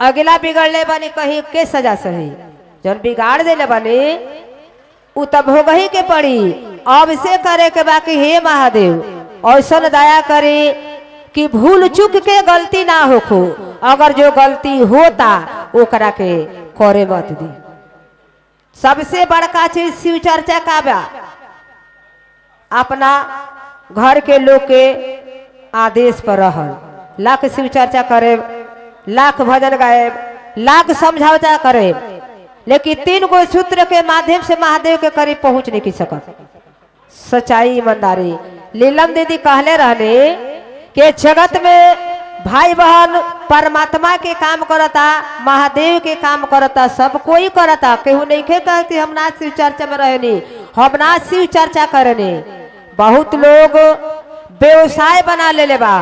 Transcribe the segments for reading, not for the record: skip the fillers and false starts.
अगला बिगड़ले बनी कहीं के सजा सही, जन बिगाड़ देले बनी उ तब हो गई के पड़ी। अब से करे के बाकी हे महादेव ऐसा दया करे कि भूल चूक के गलती ना होखो, अगर जो गलती होता ओकरा के करे मत दी। सबसे बड़का चीज शिव चर्चा का बा, अपना घर के लोग के आदेश पर रहल, लाख शिव चर्चा करे, लाख भजन गाए, लाख समझौता करे, लेकिन 3 गो सूत्र के माध्यम से महादेव के करीब पहुंच नहीं की सकत। सच्चाई ईमानदारी। लीलम दीदी कहले रहने कि जगत में भाई बहन परमात्मा के काम करता, महादेव के काम करता, सब कोई करता, केहू नहीं के कहती हम ना शिव चर्चा में रहनी, हम ना शिव चर्चा करनी। बहुत लोग व्यवसाय बना ले बा,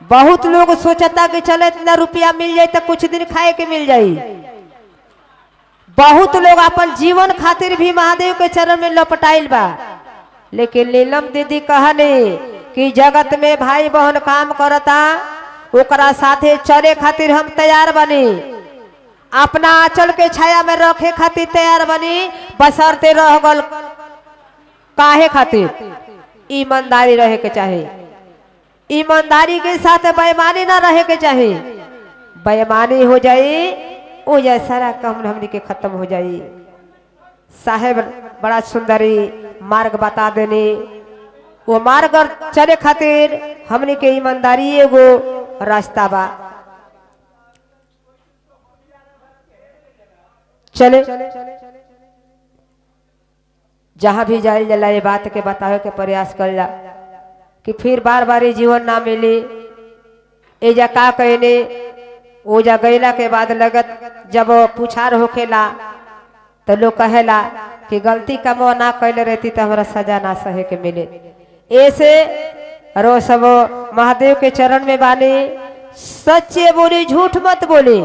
बहुत लोग सोचता कि चले इतना रुपया मिल जाए तो कुछ दिन खाए के मिल जाए। बहुत लोग अपन जीवन खातिर भी महादेव के चरण में लपटाइल बा, लेकिन लीलम दीदी कहने कि जगत में भाई बहन काम करता, ओकरा साथे चले खातिर हम तैयार बनी, अपना आंचल के छाया में रखे खातिर तैयार बनी, बसरते रह गल काहे खातिर ईमानदारी रहे के चाहे। ईमानदारी के साथ बेईमानी ना रहे के चाहे। बेईमानी हो जाए ओ जाए सारा काम हमनी के खत्म हो जाए। साहेब बड़ा सुंदरी मार्ग बता देने, वो मार्ग चले खातिर हमनी के ईमानदारी एगो रास्ता बा। चले जहां भी जाए जला ये बात के बतावे के प्रयास कर जा कि फिर बार बार जीवन ना मिले। एजा का कहने ओजा गैला के बाद लगत जब पुछार होखेला तो लोग कहेला कि गलती कमो ना कैले रहती तो हमारा सजा ना सहे के मिले। ऐसे रो सब महादेव के चरण में बानी, सच्चे बोली झूठ मत बोली,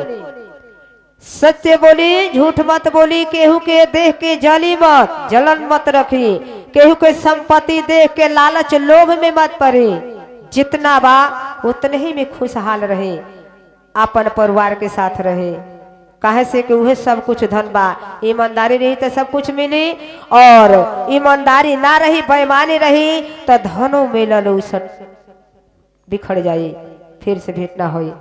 सत्य बोली झूठ मत बोली, केहू के देख के जली मत, जलन मत रखी, केहू के संपत्ति देख के लालच लोभ में मत पड़ी। जितना बा उतने ही में खुशहाल रहे, अपन परिवार के साथ रहे, काहे से कि वह सब कुछ धन बा। ईमानदारी रही तो सब कुछ मिली, और ईमानदारी ना रही बेईमानी रही तो धनो मिलल बिखर जाई, फिर से भेंट ना होई।